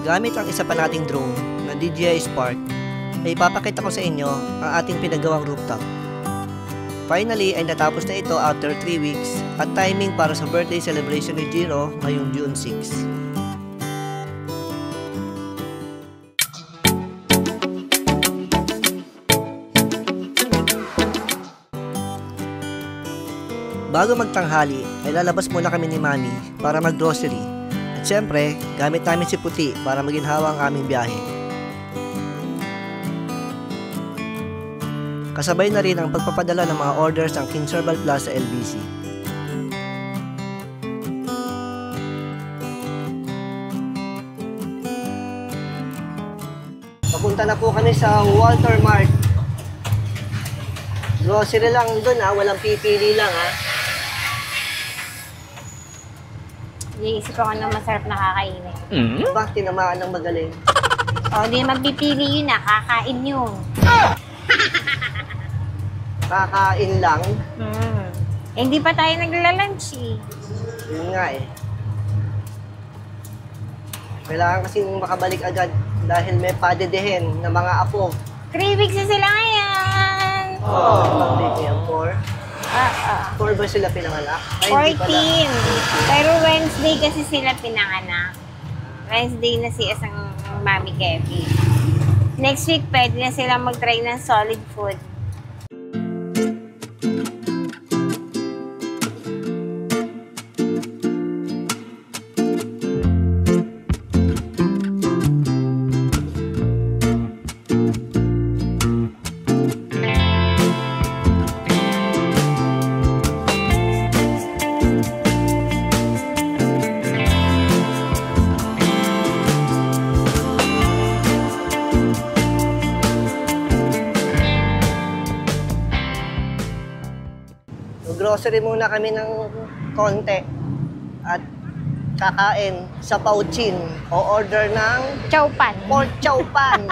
Gamit ang isa pa nating drone na DJI Spark, ay ipapakita ko sa inyo ang ating pinagawang rooftop. Finally ay natapos na ito after 3 weeks at timing para sa birthday celebration ni Jiro ngayong June 6. Bago magtanghali ay lalabas muna kami ni Mami para mag-grocery at syempre gamit namin si Puti para maginhawa ang aming biyahe. Kasabay na rin ang pagpapadala ng mga orders ng King Serval Plus sa LBC. Papunta na po kami sa Walter Mart. Grocery lang doon ha, walang pipili lang ha. Iisip ko na masarap na kakainin. Bakit tinamaan ng magaling? O, di magpipili yun na. Kakain yun. Kakain lang? Eh, hindi pa tayo nagla-lunch eh. Yun nga eh. Kailangan kasing makabalik agad dahil may padedehin na mga apo. 3 weeks na sila ngayon. Mag-baby ang 4. 4 ba sila pinanganak? Ay, 14. Pero Wednesday kasi sila pinanganak. Wednesday na si isang Mami Kevin. Next week, pwede na sila mag-try ng solid food. Grocery muna kami ng konti at kakain sa Pauchin o order ng Chowpan. pork chowpan.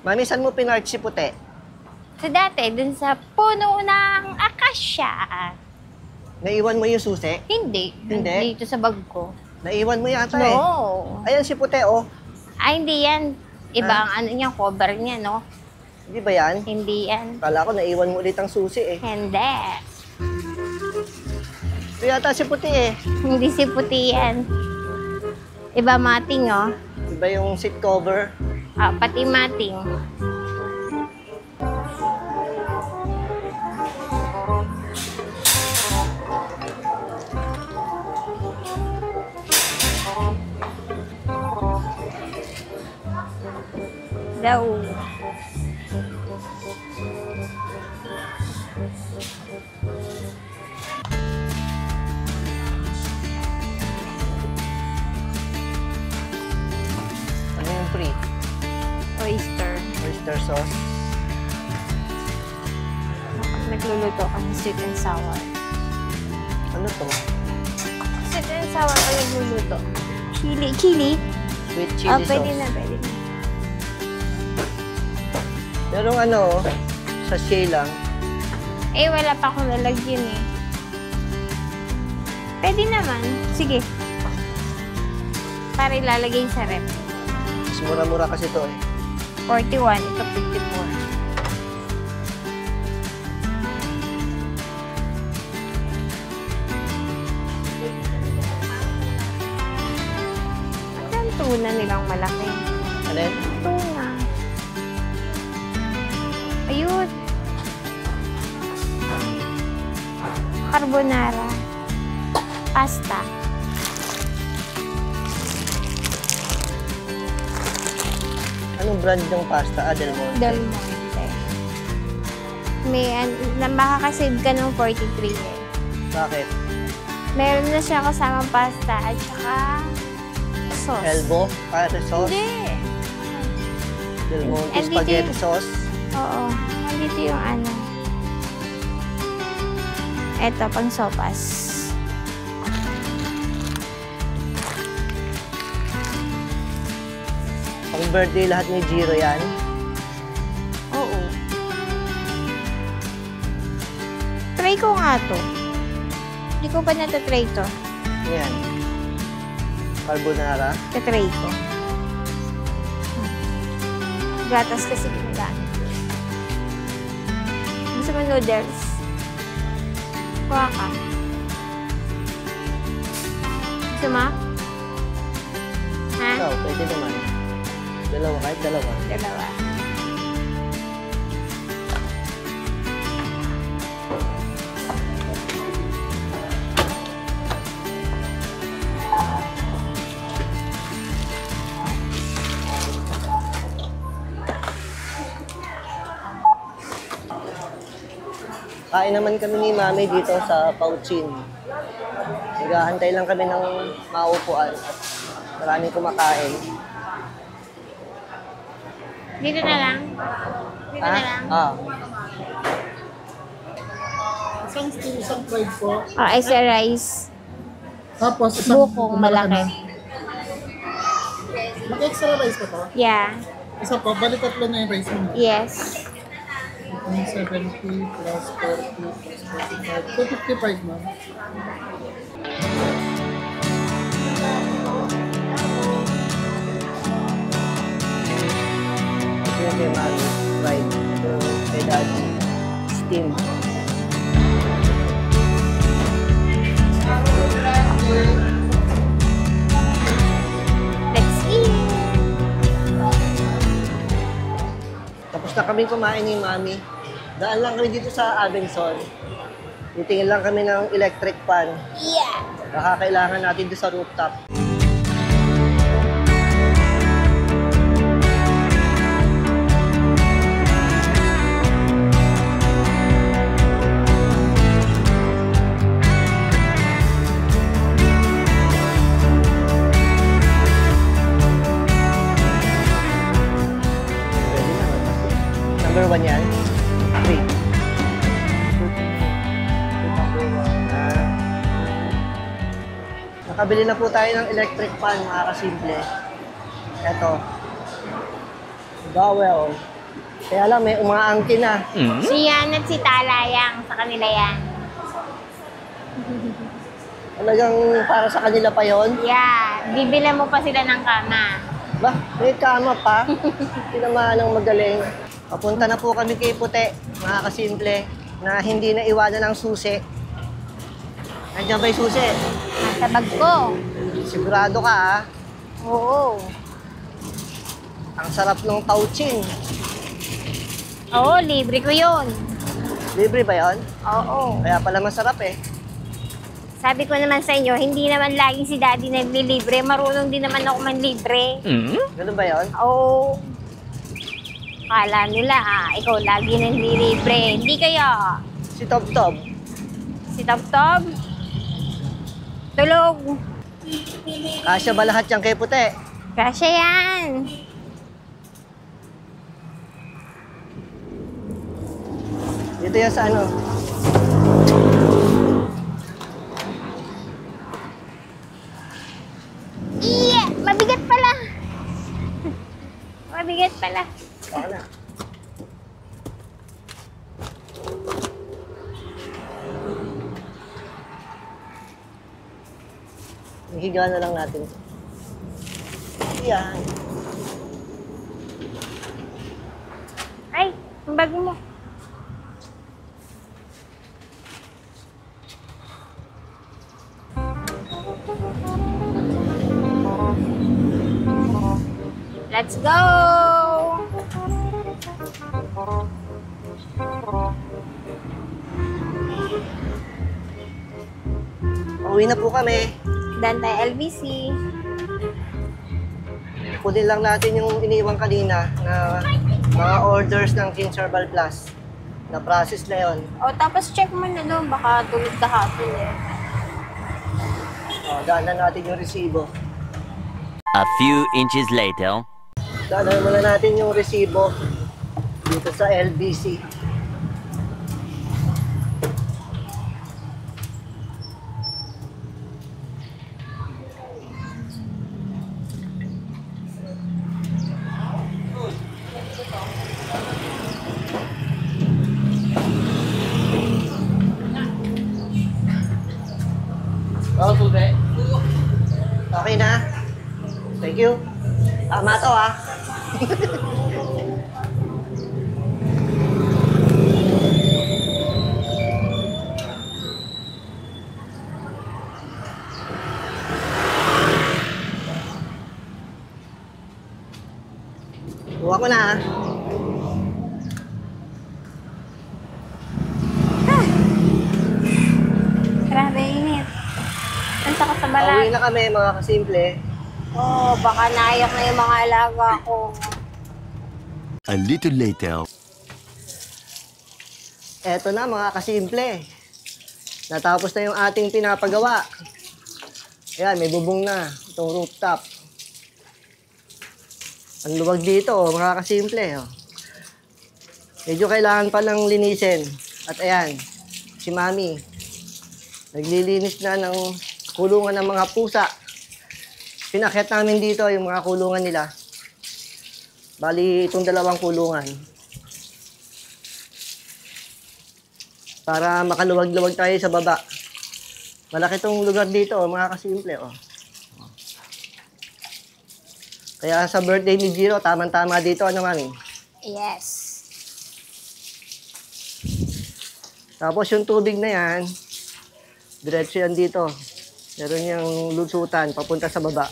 Mami, saan mo pinark si Puti? So dati, dun sa puno ng akasya. Naiwan mo yung susi? Hindi. Hindi? Dito sa bag ko. Naiwan mo yata eh. No. Ayan si Puti oh. Ay, hindi yan. Iba ang ano niya, cover niya, no? Hindi ba yan? Hindi yan. Kala ko naiwan mo ulit ang susi eh. Hindi. Ito yata si Puti eh. Hindi si puti yan. Iba mating, oh. Iba yung seat cover. Pati mating. Daw. Ano yung free? Oyster. Oyster sauce. Nagluluto ka ng sweet and sour. Ano to? Sweet and sour ka nagluluto. Chili. Chili? Sweet chili sauce. Pwede na, pwede na. Merong ano, sachet lang. Eh, wala pa akong lalagyan eh. Pwede naman. Sige. Para ilalagay sa rep. Mas mura-mura kasi to eh. 41, ito 54. Ang tuna nilang malaki. Ano yun? Tuna. Ayun. Carbonara. Pasta. Anong brand ng pasta? Del Monte. Del Monte. May, makakasave ka ng 43 eh. Bakit? Meron na siya kasamang pasta at saka sauce. Elbow? Para sauce? Hindi. Del Monte And spaghetti dito sauce? Oo. Nandito yung ano. Eto, pang sopas. Pang birthday lahat ni Jiro yan? Oo. Try ko nga to. Hindi ko pa natatry to. Yan. Carbonara. Tatry ko. Gatas kasi ginagamit. Gusto mo noodles? Kuha ka. Gusto mo? Ha? Ikaw, pwede naman. Dalawa, kahit dalawa. Dalawa. Kain naman kami ni Mami dito sa Pauchin. Naghahantay lang kami ng maupuan. Maraming kumakain. Dito na lang. Dito na lang. Isang steam, isang fried po. Isa rice. Tapos isang Bukong malaki. Maka-extra rice pa to? Yeah. Isa po, balik tatlo na yung rice mo. Yes. 70 plus 40 plus 45. 255, ma'am. Ito yung kay Mami. Fried. Ito kay Daddy. Steam. Let's eat. Tapos na kami kumain ni Mami. Daan lang kami dito sa Abenson. Titingin lang kami ng electric fan. Yeah. Baka kailangan natin doon sa rooftop. Number 1 yan. 3. Nakabili na po tayo ng electric fan, mga kasimple. Ito. Dowel. Kaya lang, may umaangkin na. Si Yan at si Talayang. Sa kanila yan. Talagang para sa kanila pa yon. Yeah. Bibilan mo pa sila ng kama. Ba, may kama pa. Tinamaan ng magaling. Papunta na po kami kay Puti, mga kasimple, na hindi na iwanan ng susi. Nandiyan ba yung susi? Nasa bag ko. Sigurado ka, ha? Oo. Ang sarap ng tauchin. Oo, libre ko yun. Libre ba yon? Oo. Kaya pala masarap eh. Sabi ko naman sa inyo, hindi naman laging si Daddy naglilibre. Marunong din naman ako manlibre. Ganun ba yon? Oo. Kala nila, ikaw lagi naglilibre. Hindi kaya. Si Tob Tob. Si Tob Tob. Tulog. Kasya ba lahat yan kay Puti? Kasya yan. Dito yan sa ano? Iya! Mabigat pala. Mabigat pala. Baka na. Higa na lang natin. Yan. Ay, ang bag mo. Let's go! Uwi na po kami. Dantay LBC. Kunin lang natin yung iniwan kanina na mga orders ng King's Herbal Plus. Na-process na yon. O, tapos check mo na doon. Baka tulog ka hapon eh. Daanan natin yung resibo. A few inches later. Daanan muna natin yung resibo dito sa LBC. Okay na? Thank you. Tama to ah. Kuha ko na ah. Grabe, init. Ang sakit sa balat. Pauwi na kami mga kasimple. Oo, baka naiyak na yung mga alaga ko. A little later. Eto na mga kasimple. Natapos na yung ating pinapagawa. Ayan, may bubong na. Itong rooftop. Ang luwag dito, oh, mga kasimple. Oh. Medyo kailangan pa lang linisin. At ayan, si Mami. Naglilinis na ng kulungan ng mga pusa. Pinakyat namin dito yung mga kulungan nila. Bali, itong dalawang kulungan. Para makaluwag-luwag tayo sa baba. Malaki tong lugar dito, oh, mga kasimple. Oh. Kaya sa birthday ni Jiro, tamang-tama dito, ano Mami? Yes. Tapos yung tubig na yan, diretso yan dito. Meron yung lusutan, papunta sa baba.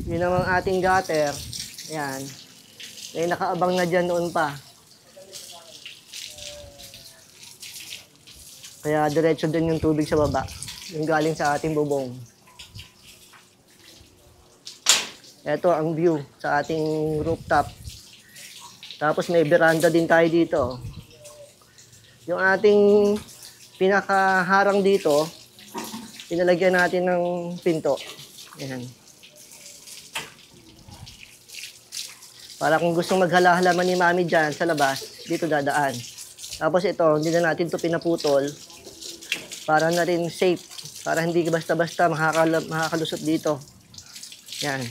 Yun naman ating gutter. Ayan. May nakaabang na dyan noon pa. Kaya diretso din yung tubig sa baba. Yung galing sa ating bubong. Ito ang view sa ating rooftop. Tapos may veranda din tayo dito. Yung ating pinakaharang dito, pinalagyan natin ng pinto. Ayan. Para kung gustong maghalaman ni Mami dyan sa labas, dito dadaan. Tapos ito, hindi na natin ito pinaputol. Para na rin safe. Para hindi basta-basta makakalusot dito. Yan.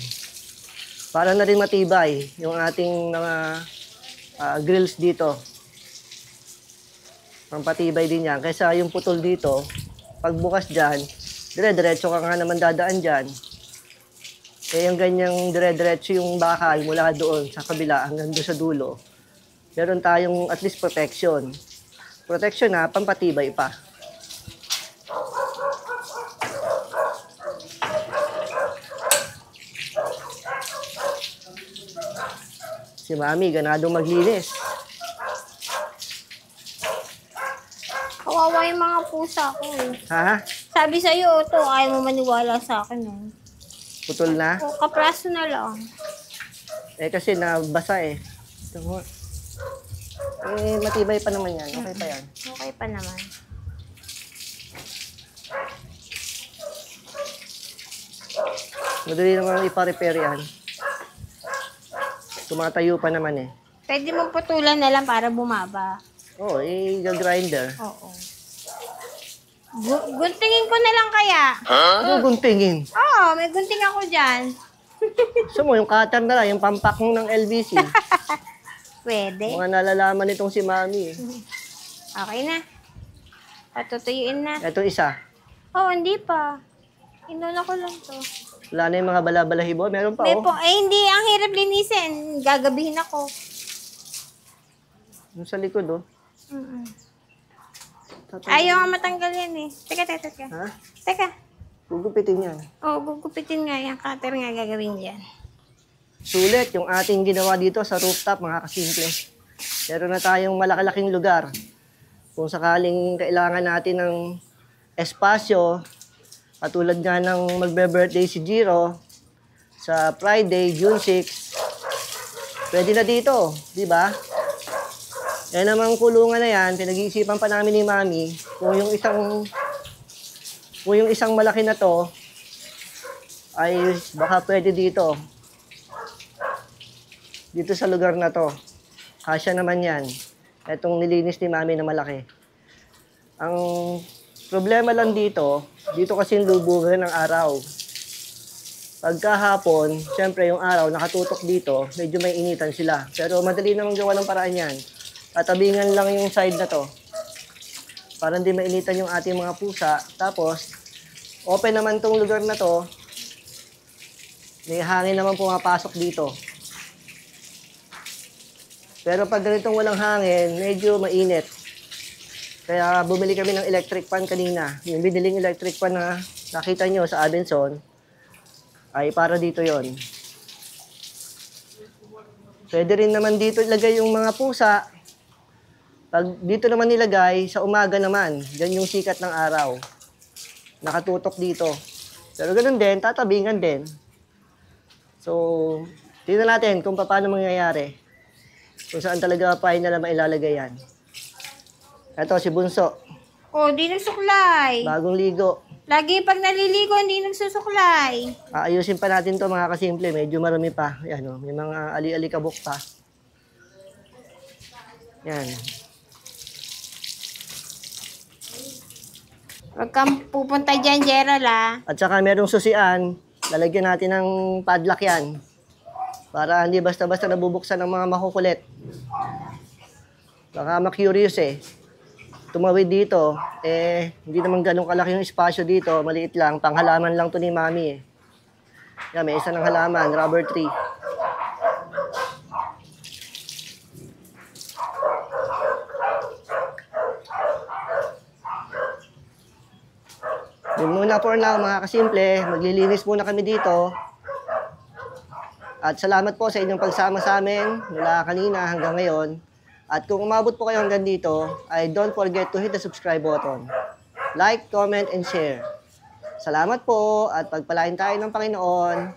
Para na rin matibay yung ating mga grills dito. Pampatibay din yan. Kaysa yung putol dito, pagbukas dyan, dire-diretso ka nga naman dadaan dyan. Eh, yung ganyang dire-diretso yung bakal mula doon sa kabila hanggang doon sa dulo. Meron tayong at least protection. Protection na, pampatibay pa. Si Mami, ganadong maglinis. Kawawa yung mga pusa ko eh. Ha? Sabi sa'yo, ito, ayaw mo maniwala sa akin. Eh. Putol na? O, kapraso na lang. Eh, kasi nabasa eh. Ito mo. Eh, matibay pa naman yan. Okay pa yan. Okay pa naman. Madali naman ipa-repair yan. Tumatayo pa naman eh. Pwede mong putulan na lang para bumaba. Oo, grinder. Oo. Guntingin ko na lang kaya. Ano guntingin? Oo, may gunting ako dyan. Gusto mo, yung cutter na lang, yung pampak mo ng LBC. Pwede. Mga nalalaman itong si Mami eh. Okay na. Patutuyuin na. Ito isa. Oo, hindi pa. Inuna ko lang to. Wala na yung mga balabalahibo. Meron pa May oh. po, hindi. Ang hirap linisin. Gagabihin ako. Yung sa likod oh. Mm-mm. Ayaw nga matanggal yan eh. Teka. Ha? Teka. Gugupitin yan. Oo, gugupitin nga yan. Cutter nga gagawin dyan. Sulit yung ating ginawa dito sa rooftop, mga kasimple. Meron na tayong malaki-laking lugar. Kung sakaling kailangan natin ng espasyo, katulad nga ng magbe-birthday si Jiro sa Friday, June 6, pwede na dito, di ba? Yan namang kulungan na yan, pinag-iisipan pa namin ni Mami kung yung isang malaki na to ay baka pwede dito. Dito sa lugar na to. Kasya naman yan. Itong nilinis ni Mami na malaki. Ang problema lang dito kasi lubungan ng araw. Pagkahapon, syempre yung araw nakatutok dito, medyo may initan sila. Pero madali namang gawa ng paraan yan. Tatabingan lang yung side na to. Para hindi mainitan yung ating mga pusa. Tapos, open naman tong lugar na to. May hangin naman pumapasok dito. Pero pag ganitong walang hangin, medyo mainit. Kaya bumili kami ng electric fan kanina. Yung biniling electric fan na nakita nyo sa Abenson, ay para dito yon. Pwede rin naman dito ilagay yung mga pusa. Pag dito naman nilagay, sa umaga naman, dyan yung sikat ng araw. Nakatutok dito. Pero ganun din, tatabingan din. So, tingnan natin kung paano mangyayari. Kung saan talaga final na mailalagay yan. Ito, si Bunso. Oh, di nagsuklay. Bagong ligo. Lagi pag naliligo, hindi nagsusuklay. Aayusin pa natin to mga kasimple. Medyo marami pa. Yan, oh, may mga ali-alikabok pa. Yan. Huwag kang pupunta dyan, Gerald, ah. At saka merong susian. Lalagyan natin ng padlock yan. Para hindi basta-basta nabubuksan ng mga makukulit. Baka ma-curious eh. Tumawid dito, hindi naman ganun kalaki yung espasyo dito. Maliit lang. Panghalaman lang to ni Mami eh. Yan, may isa ng halaman, rubber tree. Yun muna for now mga kasimple, maglilinis muna kami dito. At salamat po sa inyong pagsama sa amin mula kanina hanggang ngayon. At kung umabot po kayo hanggang dito, ay don't forget to hit the subscribe button. Like, comment, and share. Salamat po at pagpalain tayo ng Panginoon.